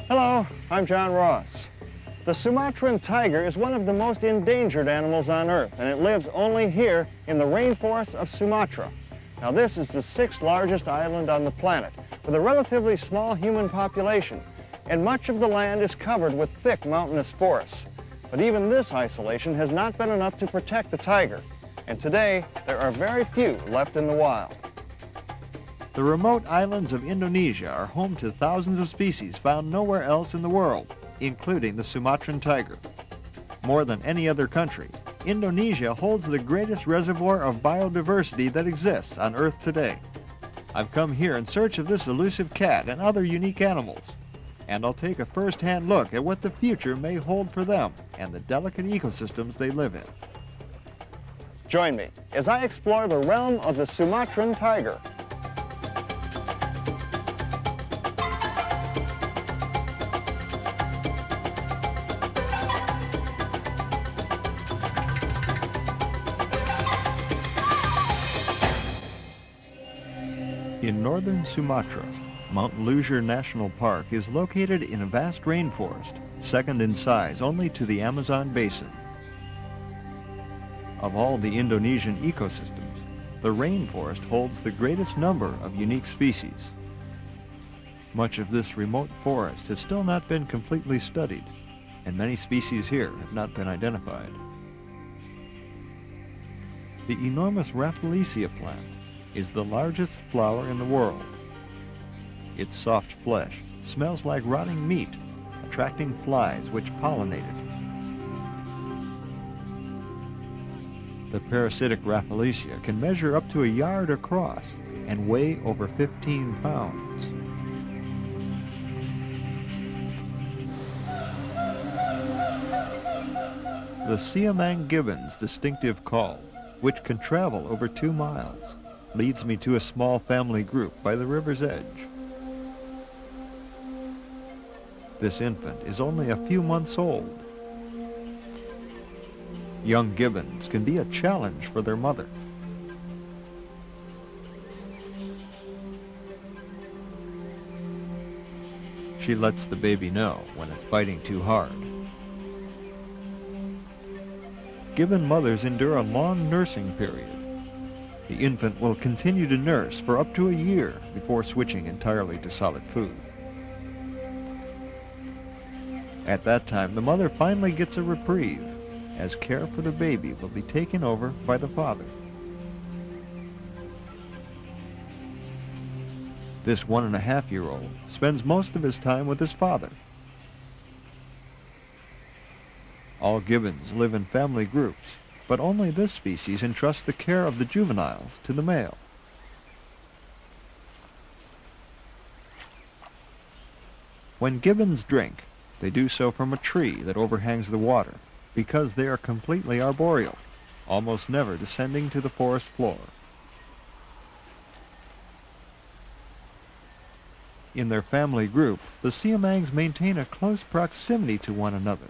Hello, I'm John Ross. The Sumatran tiger is one of the most endangered animals on Earth, and it lives only here in the rainforest of Sumatra. Now, this is the sixth largest island on the planet, with a relatively small human population, and much of the land is covered with thick mountainous forests. But even this isolation has not been enough to protect the tiger, and today there are very few left in the wild. The remote islands of Indonesia are home to thousands of species found nowhere else in the world, including the Sumatran tiger. More than any other country, Indonesia holds the greatest reservoir of biodiversity that exists on Earth today. I've come here in search of this elusive cat and other unique animals, and I'll take a first-hand look at what the future may hold for them and the delicate ecosystems they live in. Join me as I explore the realm of the Sumatran tiger. In northern Sumatra, Mount Lujar National Park is located in a vast rainforest, second in size only to the Amazon basin. Of all the Indonesian ecosystems, the rainforest holds the greatest number of unique species. Much of this remote forest has still not been completely studied, and many species here have not been identified. The enormous Rafflesia plant is the largest flower in the world. Its soft flesh smells like rotting meat, attracting flies which pollinate it. The parasitic Rafflesia can measure up to a yard across and weigh over 15 pounds. The Siamang gibbon's distinctive call, which can travel over 2 miles, leads me to a small family group by the river's edge. This infant is only a few months old. Young gibbons can be a challenge for their mother. She lets the baby know when it's biting too hard. Gibbon mothers endure a long nursing period. The infant will continue to nurse for up to a year before switching entirely to solid food. At that time, the mother finally gets a reprieve, as care for the baby will be taken over by the father. This 1.5-year-old spends most of his time with his father. All gibbons live in family groups, but only this species entrusts the care of the juveniles to the male. When gibbons drink, they do so from a tree that overhangs the water, because they are completely arboreal, almost never descending to the forest floor. In their family group, the Siamangs maintain a close proximity to one another.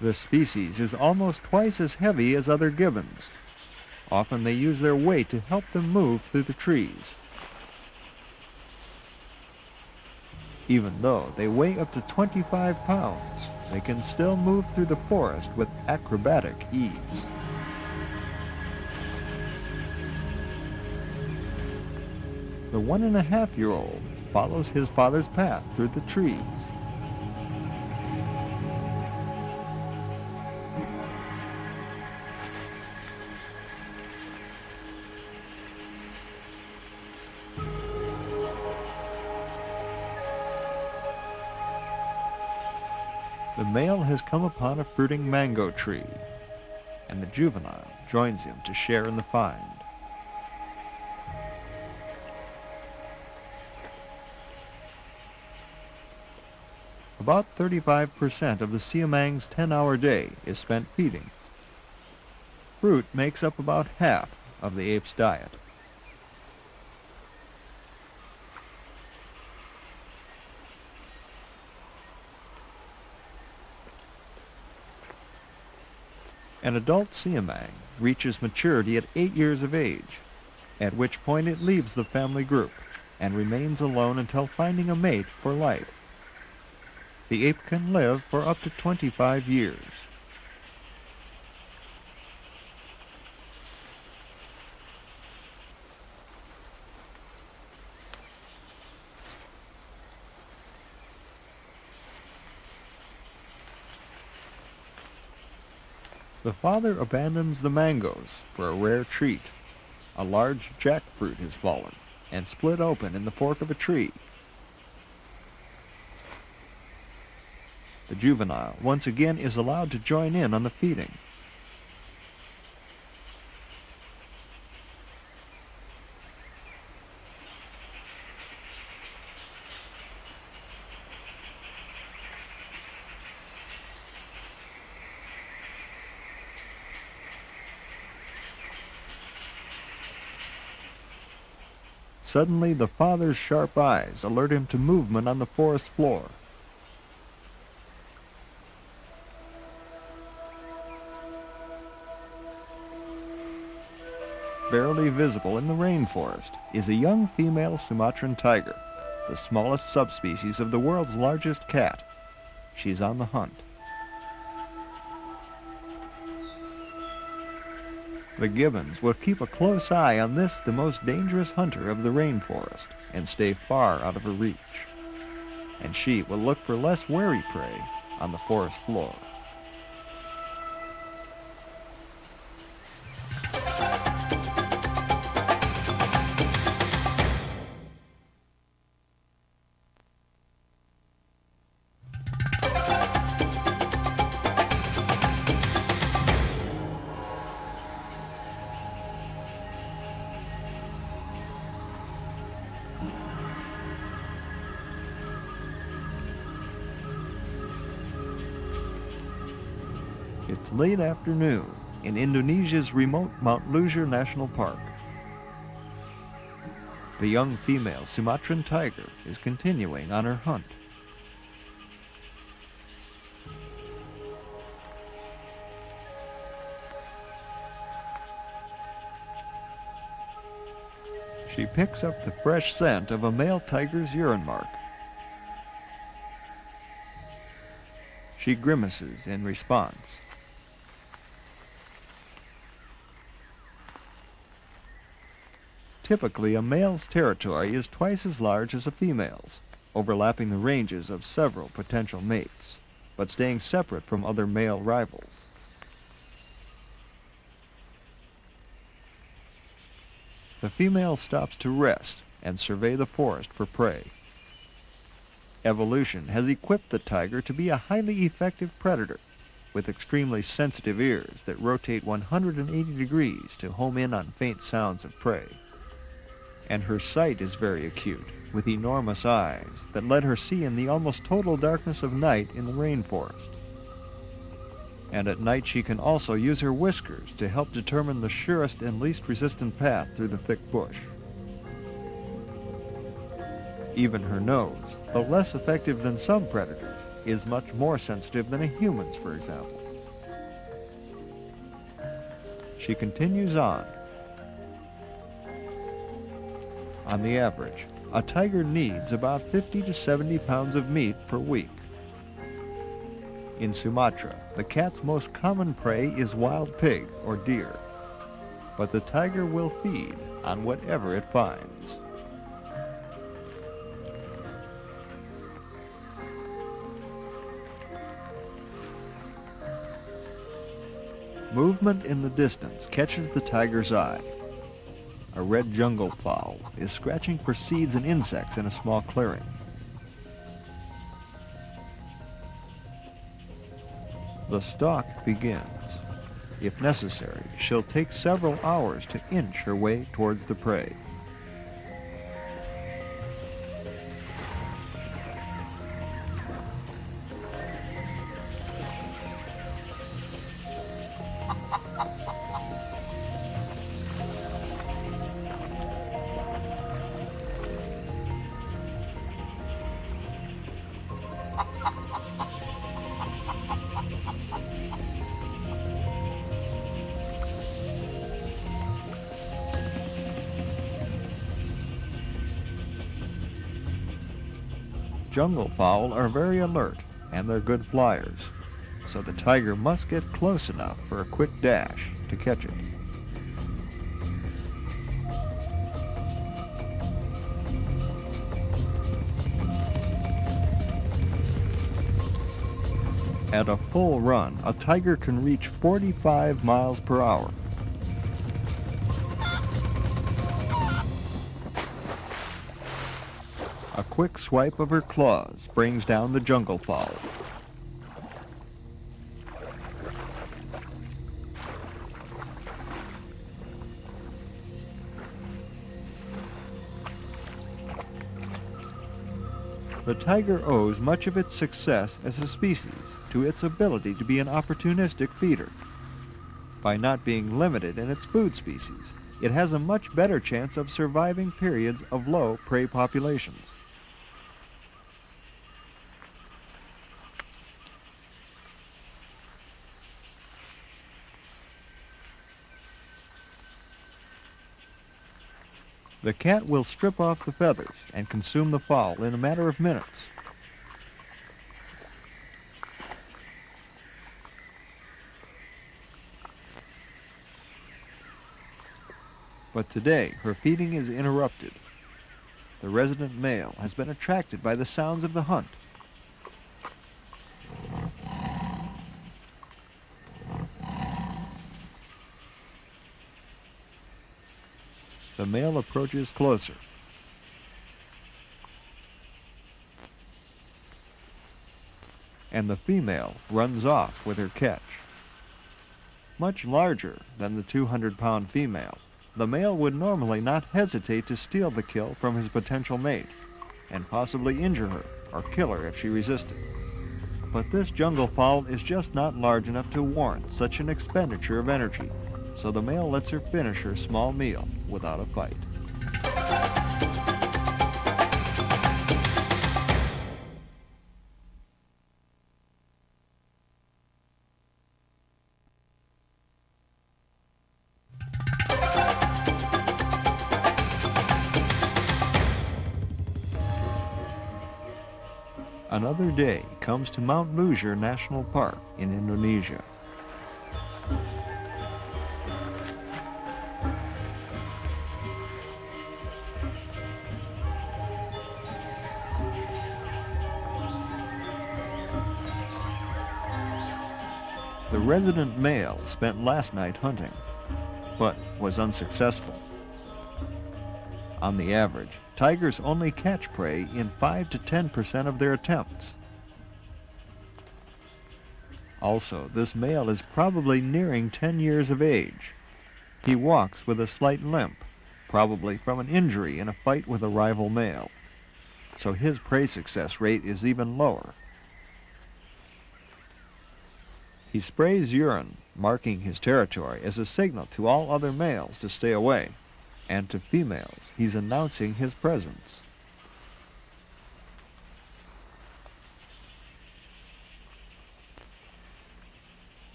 This species is almost twice as heavy as other gibbons. Often they use their weight to help them move through the trees. Even though they weigh up to 25 pounds, they can still move through the forest with acrobatic ease. The 1.5-year-old follows his father's path through the trees. The male has come upon a fruiting mango tree, and the juvenile joins him to share in the find. About 35% of the Siamang's 10-hour day is spent feeding. Fruit makes up about half of the ape's diet. An adult Siamang reaches maturity at 8 years of age, at which point it leaves the family group and remains alone until finding a mate for life. The ape can live for up to 25 years. The father abandons the mangoes for a rare treat. A large jackfruit has fallen and split open in the fork of a tree. The juvenile once again is allowed to join in on the feeding. Suddenly, the father's sharp eyes alert him to movement on the forest floor. Barely visible in the rainforest is a young female Sumatran tiger, the smallest subspecies of the world's largest cat. She's on the hunt. The gibbons will keep a close eye on this, the most dangerous hunter of the rainforest, and stay far out of her reach. And she will look for less wary prey on the forest floor. It's late afternoon in Indonesia's remote Mount Luzier National Park. The young female Sumatran tiger is continuing on her hunt. She picks up the fresh scent of a male tiger's urine mark. She grimaces in response. Typically, a male's territory is twice as large as a female's, overlapping the ranges of several potential mates, but staying separate from other male rivals. The female stops to rest and survey the forest for prey. Evolution has equipped the tiger to be a highly effective predator, with extremely sensitive ears that rotate 180 degrees to home in on faint sounds of prey. And her sight is very acute, with enormous eyes that let her see in the almost total darkness of night in the rainforest. And at night she can also use her whiskers to help determine the surest and least resistant path through the thick bush. Even her nose, though less effective than some predators, is much more sensitive than a human's, for example. She continues on. On the average, a tiger needs about 50 to 70 pounds of meat per week. In Sumatra, the cat's most common prey is wild pig or deer, but the tiger will feed on whatever it finds. Movement in the distance catches the tiger's eye. A red jungle fowl is scratching for seeds and insects in a small clearing. The stalk begins. If necessary, she'll take several hours to inch her way towards the prey. jungle fowl are very alert and they're good flyers, so the tiger must get close enough for a quick dash to catch it. At a full run, a tiger can reach 45 miles per hour. A quick swipe of her claws brings down the jungle fowl. The tiger owes much of its success as a species to its ability to be an opportunistic feeder. By not being limited in its food species, it has a much better chance of surviving periods of low prey populations. The cat will strip off the feathers and consume the fowl in a matter of minutes. But today, her feeding is interrupted. The resident male has been attracted by the sounds of the hunt. The male approaches closer. And the female runs off with her catch. Much larger than the 200-pound female, the male would normally not hesitate to steal the kill from his potential mate and possibly injure her or kill her if she resisted. But this jungle fowl is just not large enough to warrant such an expenditure of energy, so the male lets her finish her small meal without a fight. Another day comes to Mount Lujar National Park in Indonesia. The resident male spent last night hunting, but was unsuccessful. On the average, tigers only catch prey in 5 to 10% of their attempts. Also, this male is probably nearing 10 years of age. He walks with a slight limp, probably from an injury in a fight with a rival male, so his prey success rate is even lower. He sprays urine, marking his territory as a signal to all other males to stay away, and to females, he's announcing his presence.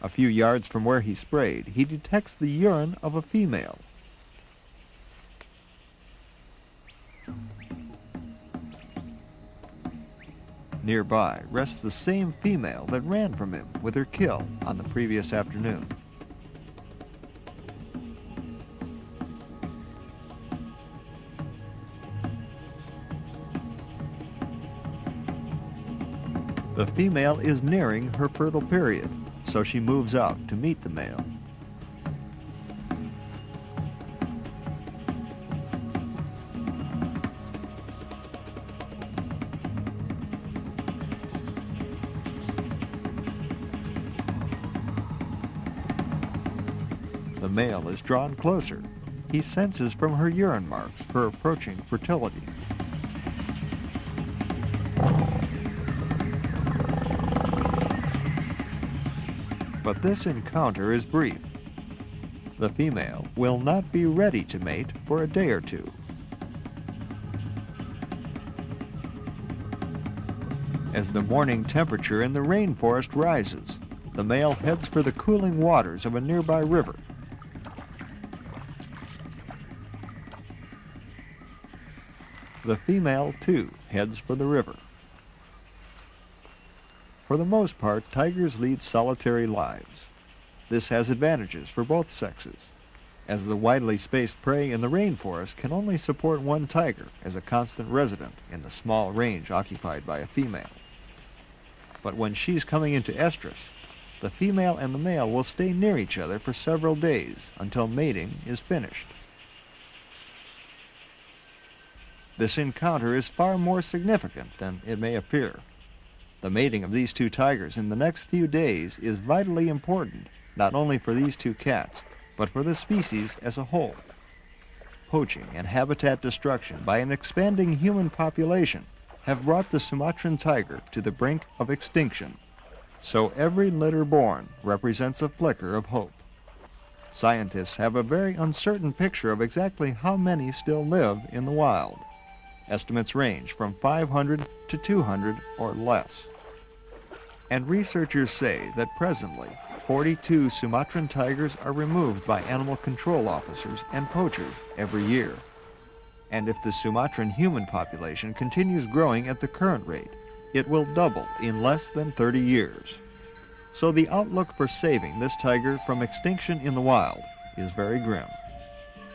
A few yards from where he sprayed, he detects the urine of a female. Nearby rests the same female that ran from him with her kill on the previous afternoon. The female is nearing her fertile period, so she moves out to meet the male. The male is drawn closer. He senses from her urine marks her approaching fertility. But this encounter is brief. The female will not be ready to mate for a day or two. As the morning temperature in the rainforest rises, the male heads for the cooling waters of a nearby river. The female, too, heads for the river. For the most part, tigers lead solitary lives. This has advantages for both sexes, as the widely spaced prey in the rainforest can only support one tiger as a constant resident in the small range occupied by a female. But when she's coming into estrus, the female and the male will stay near each other for several days until mating is finished. This encounter is far more significant than it may appear. The mating of these two tigers in the next few days is vitally important, not only for these two cats, but for the species as a whole. Poaching and habitat destruction by an expanding human population have brought the Sumatran tiger to the brink of extinction. So every litter born represents a flicker of hope. Scientists have a very uncertain picture of exactly how many still live in the wild. Estimates range from 500 to 200 or less. And researchers say that presently 42 Sumatran tigers are removed by animal control officers and poachers every year. And if the Sumatran human population continues growing at the current rate, it will double in less than 30 years. So the outlook for saving this tiger from extinction in the wild is very grim.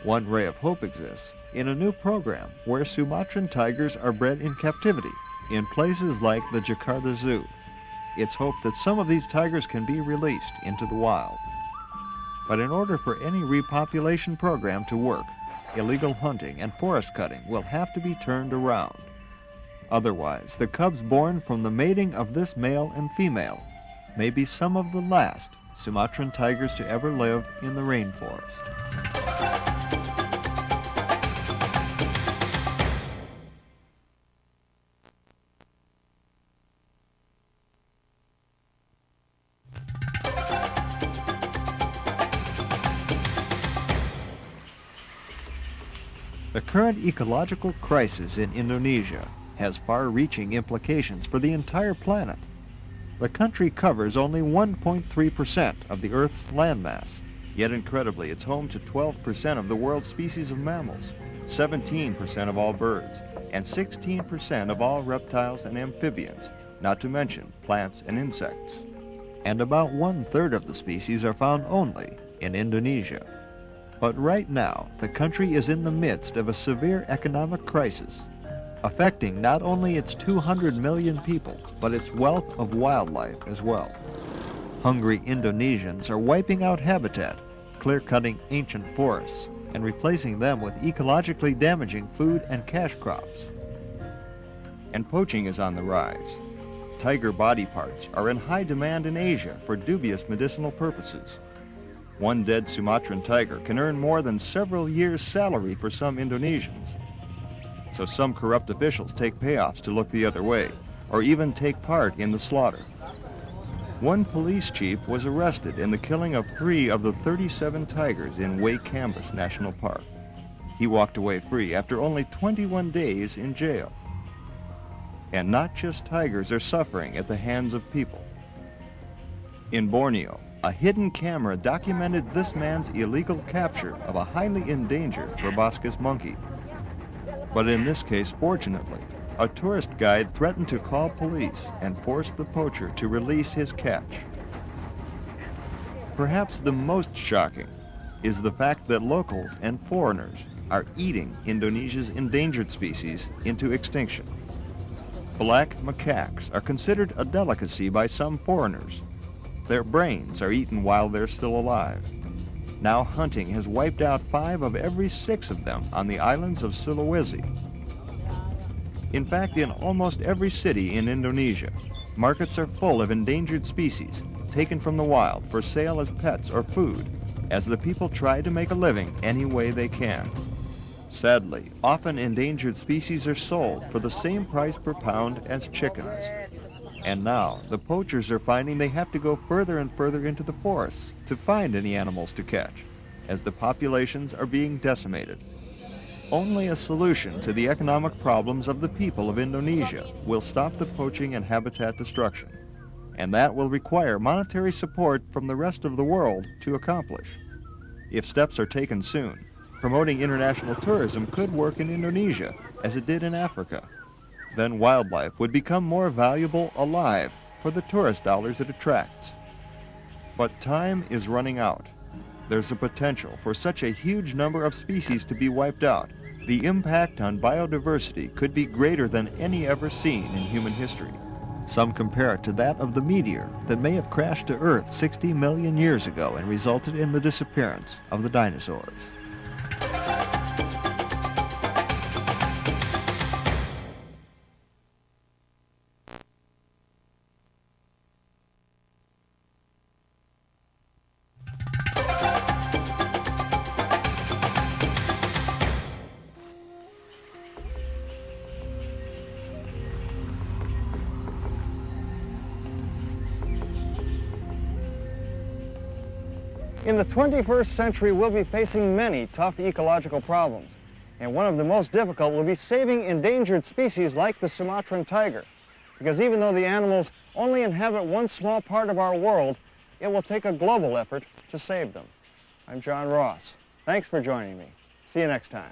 One ray of hope exists in a new program where Sumatran tigers are bred in captivity in places like the Jakarta Zoo. It's hoped that some of these tigers can be released into the wild. But in order for any repopulation program to work, illegal hunting and forest cutting will have to be turned around. Otherwise, the cubs born from the mating of this male and female may be some of the last Sumatran tigers to ever live in the rainforest. The current ecological crisis in Indonesia has far-reaching implications for the entire planet. The country covers only 1.3% of the Earth's landmass, yet incredibly it's home to 12% of the world's species of mammals, 17% of all birds, and 16% of all reptiles and amphibians, not to mention plants and insects. And about 1/3 of the species are found only in Indonesia. But right now, the country is in the midst of a severe economic crisis, affecting not only its 200 million people, but its wealth of wildlife as well. Hungry Indonesians are wiping out habitat, clear-cutting ancient forests, and replacing them with ecologically damaging food and cash crops. And poaching is on the rise. Tiger body parts are in high demand in Asia for dubious medicinal purposes. One dead Sumatran tiger can earn more than several years' salary for some Indonesians. So some corrupt officials take payoffs to look the other way, or even take part in the slaughter. One police chief was arrested in the killing of 3 of the 37 tigers in Waikambas National Park. He walked away free after only 21 days in jail. And not just tigers are suffering at the hands of people. In Borneo, a hidden camera documented this man's illegal capture of a highly endangered proboscis monkey. But in this case, fortunately, a tourist guide threatened to call police and force the poacher to release his catch. Perhaps the most shocking is the fact that locals and foreigners are eating Indonesia's endangered species into extinction. Black macaques are considered a delicacy by some foreigners. Their brains are eaten while they're still alive. Now hunting has wiped out 5 of every 6 of them on the islands of Sulawesi. In fact, in almost every city in Indonesia, markets are full of endangered species taken from the wild for sale as pets or food, as the people try to make a living any way they can. Sadly, often endangered species are sold for the same price per pound as chickens. And now, the poachers are finding they have to go further and further into the forests to find any animals to catch, as the populations are being decimated. Only a solution to the economic problems of the people of Indonesia will stop the poaching and habitat destruction, and that will require monetary support from the rest of the world to accomplish. If steps are taken soon, Promoting international tourism could work in Indonesia, as it did in Africa. Then wildlife would become more valuable alive for the tourist dollars it attracts. But time is running out. There's a potential for such a huge number of species to be wiped out. The impact on biodiversity could be greater than any ever seen in human history. Some compare it to that of the meteor that may have crashed to Earth 60 million years ago and resulted in the disappearance of the dinosaurs. In the 21st century, we'll be facing many tough ecological problems. And one of the most difficult will be saving endangered species like the Sumatran tiger. Because even though the animals only inhabit one small part of our world, it will take a global effort to save them. I'm John Ross. Thanks for joining me. See you next time.